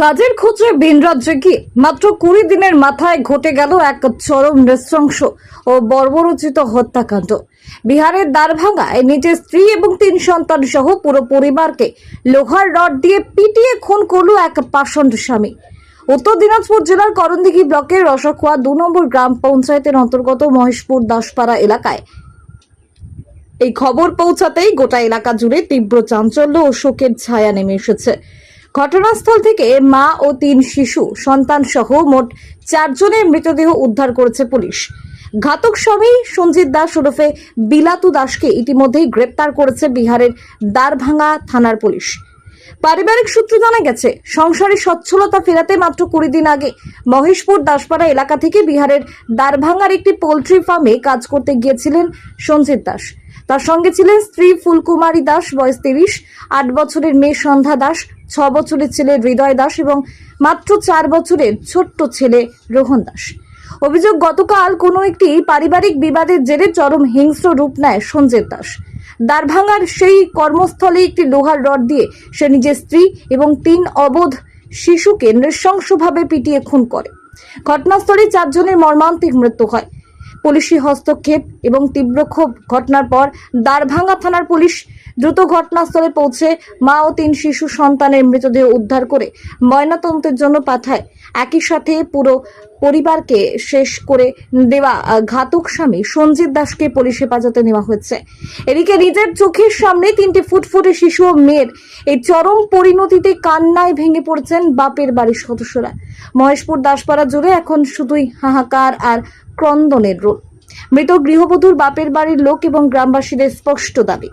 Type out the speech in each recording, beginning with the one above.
কাজের খোঁজে ভিন রাজ্যে গিয়ে মাত্র 20 দিনের মাথায় ঘটে গেল এক চরম নৃশংস ও বর্বরোচিত হত্যাকাণ্ড। বিহারের দ্বারভাঙ্গায় নিজের স্ত্রী এবং 3 সন্তান সহ পুরো পরিবারকে লোহার রড দিয়ে পিটিয়ে খুন করল এক পাষণ্ড স্বামী। উত্তর দিনাজপুর জেলার করণদিঘি ব্লকের রসাখোয়া 2 নম্বর গ্রাম পঞ্চায়েতের অন্তর্গত মহেশপুর দাসপাড়া এলাকায় এই খবর পৌঁছাতেই গোটা এলাকা জুড়ে তীব্র চাঞ্চল্য ও শোকের ছায়া নেমে এসেছে। ঘটনাস্থল থেকে মা ও 3 শিশু সন্তান সহ মোট 4 জনের মৃতদেহ উদ্ধার করেছে পুলিশ। ঘাতক স্বামী সঞ্জিত দাস ওরফে বিলাতু দাসকে ইতিমধ্যেই গ্রেপ্তার করেছে বিহারের দ্বারভাঙ্গা থানার পুলিশ। পারিবারিক সূত্রে জানা গেছে, সংসারে সচ্ছলতা ফেরাতে মাত্র 20 দিন আগে মহেশপুর দাসপাড়া এলাকা থেকে বিহারের দ্বারভাঙ্গার একটি পোল্ট্রি ফার্মে কাজ করতে গিয়েছিলেন সঞ্জিত দাস। তার সঙ্গে ছিলেন স্ত্রী ফুলকুমারী দাস, বয়স 30, 8 বছরের মেয়ে সন্ধ্যা দাস, 6 বছরের ছেলে হৃদয় দাস এবং মাত্র 4 বছরের ছোট্ট ছেলে রোহন দাস। অভিযোগ, গতকাল কোনো একটি পারিবারিক বিবাদের জেরে চরম হিংস্র রূপ নেয় সঞ্জিত দাস। দ্বারভাঙ্গার সেই কর্মস্থলে একটি লোহার রড দিয়ে সে নিজের স্ত্রী এবং 3 অবোধ শিশুকে নৃশংসভাবে পিটিয়ে খুন করে। ঘটনাস্থলে 4 জনের মর্মান্তিক মৃত্যু হয়। পুলিশি হস্তক্ষেপ এবং তীব্র ক্ষোভ। ঘটনার পর দ্বারভাঙ্গা থানার পুলিশ দ্রুত ঘটনাস্থলে পৌঁছে মা ও 3 শিশু সন্তানের মৃতদেহ উদ্ধার করে ময়নাতদন্তের জন্য পাঠায়। একই সাথে পুরো পরিবারকে শেষ করে দেওয়া ঘাতক স্বামী সঞ্জিত দাসকে পুলিশ হেফাজতে নেওয়া হয়েছে। এদিকে নিজের চোখের সামনে 3টে ফুটফুটে শিশু ও মেয়ের এই চরম পরিণতিতে কান্নায় ভেঙে পড়েছেন বাপের বাড়ির সদস্যরা। মহেশপুর দাসপাড়া জুড়ে এখন শুধুই হাহাকার আর ক্রন্দনের রোল। মৃত গৃহবধূর বাপের বাড়ির লোক এবং গ্রামবাসীদের স্পষ্ট দাবি,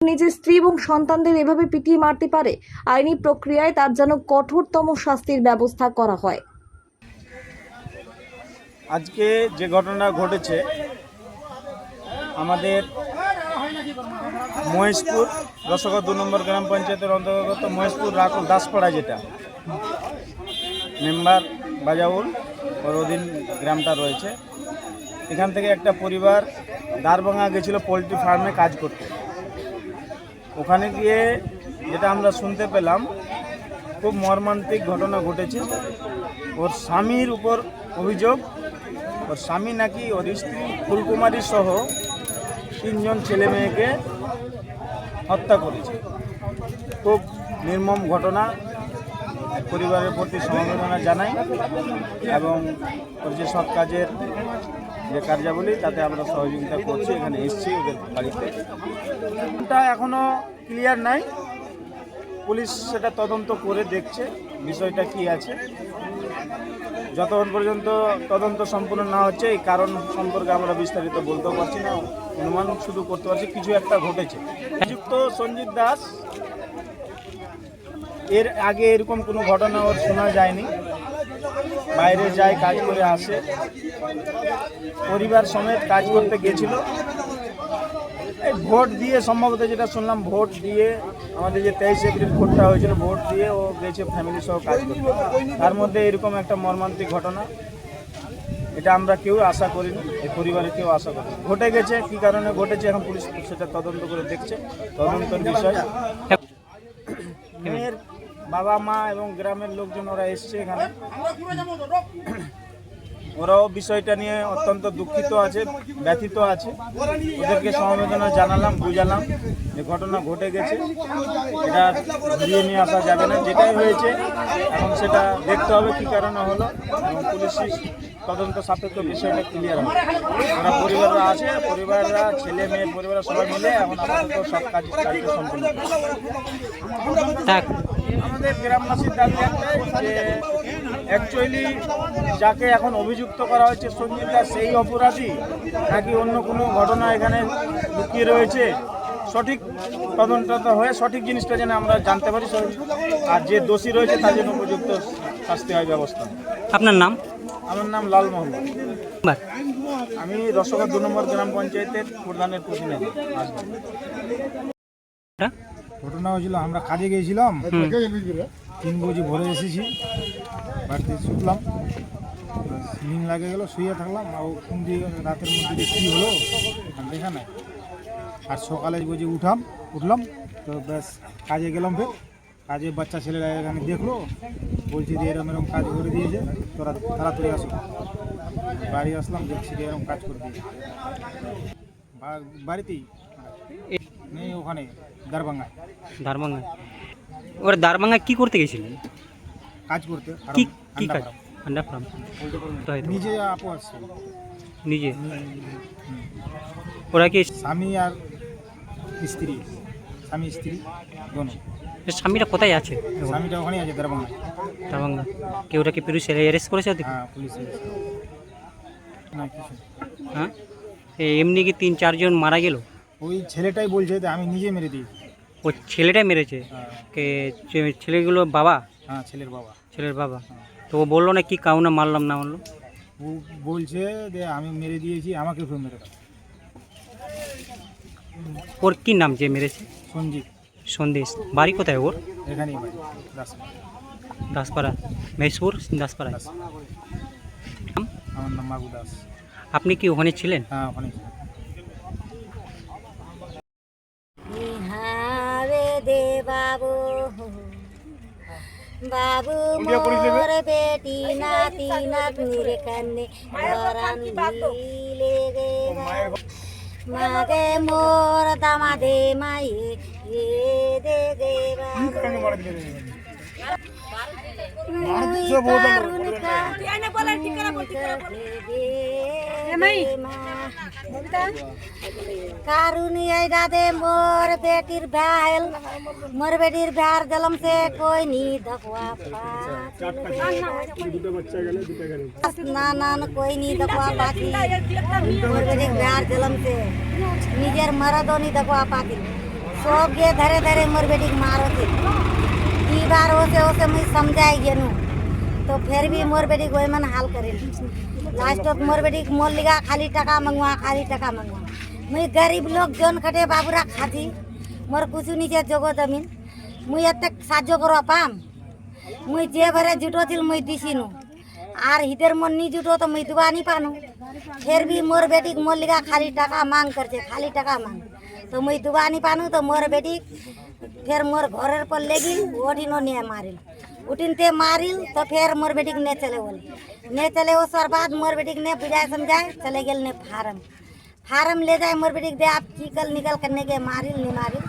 নিজের স্ত্রী এবং সন্তানদের এভাবে পিটিয়ে মারতে পারে, আইনি প্রক্রিয়ায় তার যেন কঠোরতম শাস্তির ব্যবস্থা করা হয়। আজকে যে ঘটনা ঘটেছে আমাদের মহেশপুর রসাখোয়া 2 নম্বর গ্রাম পঞ্চায়েতের অন্তর্গত মহেশপুর দাসপাড়া, যেটা মেম্বার বাজাউল ওর অধীন গ্রামটা রয়েছে, এখান থেকে একটা পরিবার দ্বারভাঙ্গা গেছিল পোলট্রি ফার্মে কাজ করতে। ওখানে গিয়ে যেটা আমরা শুনতে পেলাম, খুব মর্মান্তিক ঘটনা ঘটেছে। ওর স্বামীর উপর অভিযোগ, ওর স্বামী নাকি ওর স্ত্রী ফুলকুমারী সহ 3 জন ছেলে মেয়েকে হত্যা করেছে। খুব নির্মম ঘটনা। পরিবারের প্রতি সমবেদনা জানাই এবং ওর যে সৎ কাজের যে কার্যাবলী তাতে আমরা সহযোগিতা করছি। এখানে এসেছি ওদের বাড়িতে। এটা এখনও ক্লিয়ার নাই, পুলিশ সেটা তদন্ত করে দেখছে বিষয়টা কি আছে। যতক্ষণ পর্যন্ত তদন্ত সম্পূর্ণ না হচ্ছে এই কারণ সম্পর্কে আমরা বিস্তারিত বলতেও পারছি না, অনুমান শুধু করতে পারছি কিছু একটা ঘটেছে। যুক্ত সঞ্জিত দাস এর আগে এরকম কোনো ঘটনা ওর শোনা যায়নি। বাইরে যায়, কাজ করে আসে, পরিবার সমেত কাজ করতে গেছিল। এই ভোট দিয়ে সম্ভবত যেটা শুনলাম, ভোট দিয়ে আমাদের যে 23 এপ্রিল ভোটটা হয়েছিল, ভোট দিয়ে ও গেছে ফ্যামিলি সহ কাজ করতে। তার মধ্যে এরকম একটা মর্মান্তিক ঘটনা, এটা আমরা কেউ আশা করিনি, এই পরিবারে কেউ আশা করিনি। ঘটে গেছে, কী কারণে ঘটেছে এখন পুলিশ সেটা তদন্ত করে দেখছে, তদন্তের বিষয়। মেয়ের বাবা মা এবং গ্রামের লোকজন ওরা এসছে এখানে, ওরাও বিষয়টা নিয়ে অত্যন্ত দুঃখিত আছে, ব্যথিত আছে। ওদেরকে সমবেদনা জানালাম, বুঝালাম যে ঘটনা ঘটে গেছে, এটা ঘুরিয়ে নিয়ে আসা যাবে না, যেটাই হয়েছে এখন সেটা দেখতে হবে কী কারণে হলো এবং পুলিশি তদন্ত সাপেক্ষ বিষয়টা ক্লিয়ার হবে। ওরা পরিবাররা আছে, পরিবাররা ছেলে মেয়ে পরিবারের সবাই মিলে এখন আপাতত সব কাজ সম্পূর্ণ আমাদের গ্রামবাসীর দাবি একটাই যে অ্যাকচুয়ালি যাকে এখন অভিযুক্ত করা হয়েছে সঞ্জিত দাস সেই অপরাধী নাকি অন্য কোনো ঘটনা এখানে লুকিয়ে রয়েছে, সঠিক তদন্ত হয়ে সঠিক জিনিসটা যেন আমরা জানতে পারি, আর যে দোষী রয়েছে তার জন্য উপযুক্ত শাস্তি হয় ব্যবস্থা। আপনার নাম? আমার নাম লাল মোহাম্মদ। আমি রসাখোয়া 2 নম্বর গ্রাম পঞ্চায়েতের প্রধানের প্রতিনিধি। ঘটনা হয়েছিল, আমরা কাজে গিয়েছিলাম, 3 বজি ভরে এসেছি, বাড়িতে শুকলাম, নিন লাগে গেল, শুয়ে থাকলাম। আর কোন দিয়ে রাতের মধ্যে কী হলো দেখা নাই। আর সকালে বুঝি উঠলাম, তো ব্যাস কাজে গেলাম, ফের কাজে বাচ্চা ছেলেরা এখানে দেখলো, বলছি যে এরকম এরকম কাজ করে দিয়েছে, তোরা তাড়াতাড়ি আসো। বাড়ি আসলাম, দেখছি যে এরকম কাজ করে দিয়েছে বাড়িতেই নেই, ওখানে দারভাঙ্গায় দারভাঙ্গায়। ওরা দারভাঙ্গায় কি করতে গেছিলেন? কাজ করতে। কি ফার্ম, কি আন্ডা কাজ? ফার্ম। আন্ডা ফার্ম। তো হয়তো নিজে আপু আসছে, নিজে। ওরা কি স্বামী আর স্ত্রী, স্বামী স্ত্রী দোনো। স্বামীরা কোথায় আছে এখন? স্বামীটা ওখানেই আছে দারভাঙ্গায়। দারভাঙ্গা। কেউ ওরা কি পুলিশ অ্যারেস্ট করেছে ওদের? হ্যাঁ, পুলিশ এসেছে। না কিছু, হ্যাঁ, এমনি কি 3-4 জন মারা গেল? ওই ছেলেটাই বলছে যে আমি নিজে মেরে দিয়েছি। ও ছেলেটাই মেরেছে? হ্যাঁ, কে ছেলেগুলো বাবা? হ্যাঁ, ছেলের বাবা। ছেলের বাবা। তো ও বললো না কি কাউনা মারলাম না মারলো? ও বলছে যে আমি মেরে দিয়েছি, আমাকে ফের মেরে দাও। ওর কি নাম যে মেরেছে? সঞ্জিত। সন্দেশ। বাড়ি কোথায় ওর? এখানেই বাড়ি, দাসপাড়া। দাসপাড়া, মহেশপুর দাসপাড়ায়। আমার নাম মাগু দাস। আপনি কি ওখানে ছিলেন? হ্যাঁ, ওখানে। নিহারে দে বাবু, বাবু মোর বেটি নাতি নাতনির কান্নে ধরান দিলে গে মাগে মোর দামাদে মায়ে এ দে গে কারুনি দাদে মোর বেটির ভ্যাল, মোর বেটির ভ্যার জলম से कोई नी दखवा ना ना ना कोई नी दखवा पाती मोर बेटिर भ्यार जलम से निजेर मरदो नी दखवा पाती सब गे धरे धरे मोर बेटिक मारो थे की बार होसे मुझे समझाई गेनु तो फिर भी मोर बेटी कोई मन हाल करे लास्ट मोर बेटी मोल लिगा खाली टका मंगवा, खाली टका मंगवा। मुई गरीब लोग जोन खटे बाबूरा खाती मोर कुछ नीचे जोगो जमीन मुई एत साज्य करवा पाम मुई जे भरे जुटो थिल मुई दिसिनु आर हितेर मन नी जुटो तो मुई दुआ नी पानु फिर भी मोर बेटी मोल लिगा खाली टका मांग करछे, खाली टका मांग तो मुई दुआ नी पानु तो मोर बेटी फिर मोर घरेर पर लेगिल ओठिनो ने मारिल उठिन ते मारिल तो फिर मोर बेटी ने चले बोले ने चले उस बाद मोर बेटी ने बुझाए समझाए चले गेल ने फार्म ले जाए मोर बेटी दे आप चिकल निकल करने के मारिल नहीं मारिल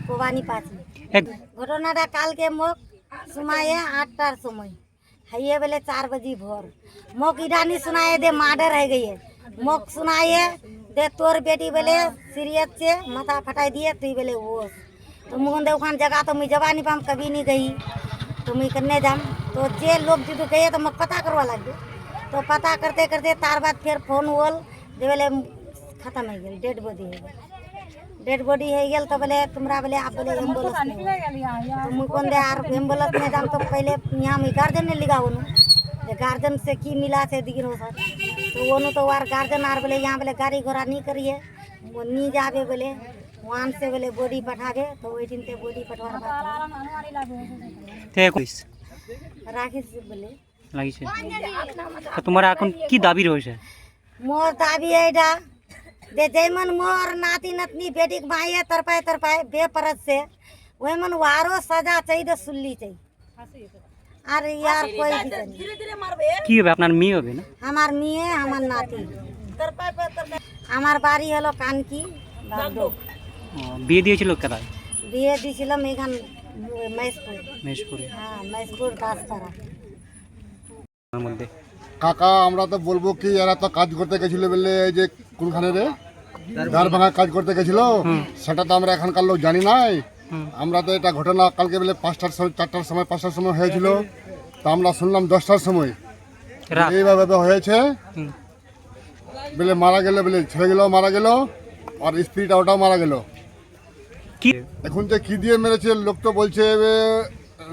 कोबानी पासी घटनाटा काल के मोक सुनाए 8टार समय है बेले 4 बजे भोर मोक इडानी सुनाए दे मर्डर है गई है मोक सुनाए दे तोर बेटी बेले सीरियस से माथा फटाई दिए तु बेले वो तो मुझे उखान जगह तो मुझे जबा नहीं पाम कभी नहीं गई तो मुझे करने जाम तो जे लोग जो गए तो मैं पता करवा लग गए तो पता करते करते तार बाद फिर फोन वोल दे बेले खत्म हो गई डेड बॉडी है गल तो बोले तुम्हारा बोले आप बोले एम्बुलेंस तो मुझे कौन दे यार एम्बुलेंस में जाम तो पहले यहाँ मैं गार्जियन ने लिखा उन्होंने गार्जियन से की मिला से दिखी हो सर तो वो तो वार गार्जियन आर बोले यहाँ बोले गाड़ी घोड़ा नहीं करिए वो नहीं जावे बोले वहाँ से बोले बॉडी पठावे तो वही दिन से बॉडी पठवार राखी बोले লাগিছে। তো তোমার এখন কি দাবি রয়েছে? मोर दाबी है दे जैमन मोर नाती नतनी बेटी माइए तरपाए बेपरद से वही मन वारो सजा चाहिए सुल्ली चाहिए और यार कोई কি হবে? আপনার মেয়ে হবে না? हमार मिये हमार नाती हमार बाड़ी हलो कानकी बागडो বিয়ে দিয়েছিল কোথায়? বিয়ে দিছিলাম এখান মহেশপুর মহেশপুরে। হ্যাঁ মহেশপুর দাসপাড়া তার মধ্যে কাকা আমরা তো বলবো কি এরা তো কাজ করতে গেছিল বলে এই যে কোনখানে রে দারভাঙ্গা কাজ করতে গেছিল সেটা তো আমরা এখানকার লোক জানি নাই। আমরা তো এটা ঘটনা কালকে বলে 5টার সময় 4টার সময় 5টার সময় হয়েছিল তো আমরা শুনলাম 10টার সময় রাত। এইভাবে হয়েছে বলে মারা গেল বলে ছেলেগুলো মারা গেল আর স্ত্রীটা ওটাও মারা গেল। কি এখন যে কি দিয়ে মেরেছে লোক তো বলছে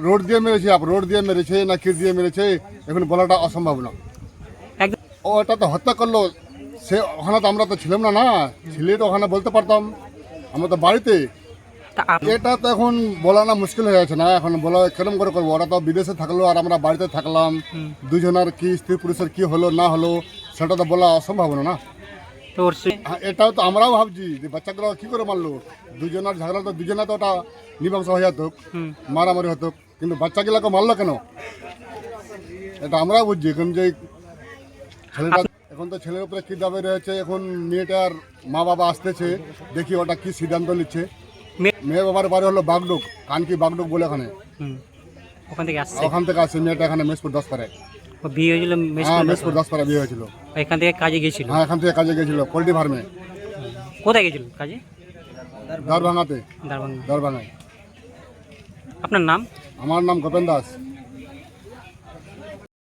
রোড দিয়ে মেরেছে, রোড দিয়ে মেরেছে না কি দিয়ে মেরেছে এখন বলাটা অসম্ভব না। একদম ও এটা তো হত্যা করলো, সে ওখানে তো আমরা তো ছিলাম না, ছিলে তো ওখানে বলতে পারতাম, আমরা তো বাড়িতে। তা এটা তো এখন বলা না মুশকিল হয়ে যাচ্ছে না, এখন বলা কেরম করে করবো? ওরা তো বিদেশে থাকলো আর আমরা বাড়িতে থাকলাম, দুজনের কি স্ত্রী পুরুষের কি হলো না হলো সেটা তো বলা অসম্ভব না। তো ওর হ্যাঁ, এটাও তো আমরাও ভাবছি যে বাচ্চাগুলো কি করে মারলো, দুজনের ঝগড়া তো দুজনে তো ওটা মীমাংসা হয়ে যেত, মারামারি হতো, কিন্তু বাচ্চাগুলোকে মারলো কেন এটা আমরাও বুঝছি। এখন যে ছেলেটা, এখন তো ছেলের উপরে কি দাবি রয়েছে, এখন মেয়েটার মা বাবা আসতেছে, দেখি ওটা কি সিদ্ধান্ত নিচ্ছে। মেয়ে বাবার বাড়ি হলো বাগডুক, কানকি বাগডুক বলে ওখানে, ওখান থেকে আসছে, ওখান থেকে আসছে মেয়েটা এখানে মেসপুর 10 পাড়ায়। ও বিয়ে হয়েছিল হ্যাঁ, মেসপুর 10 পাড়ায় বিয়ে হয়েছিল। এখান থেকে কাজে গেছিল। হ্যাঁ, এখান থেকে কাজে গেছিল পোল্ট্রি ফার্মে, কোথায় গেছিল কাজে? দরভাঙাতে, দারবাঙ্গা। দরভাঙায়। আপনার নাম? আমার নাম গোপেন দাস।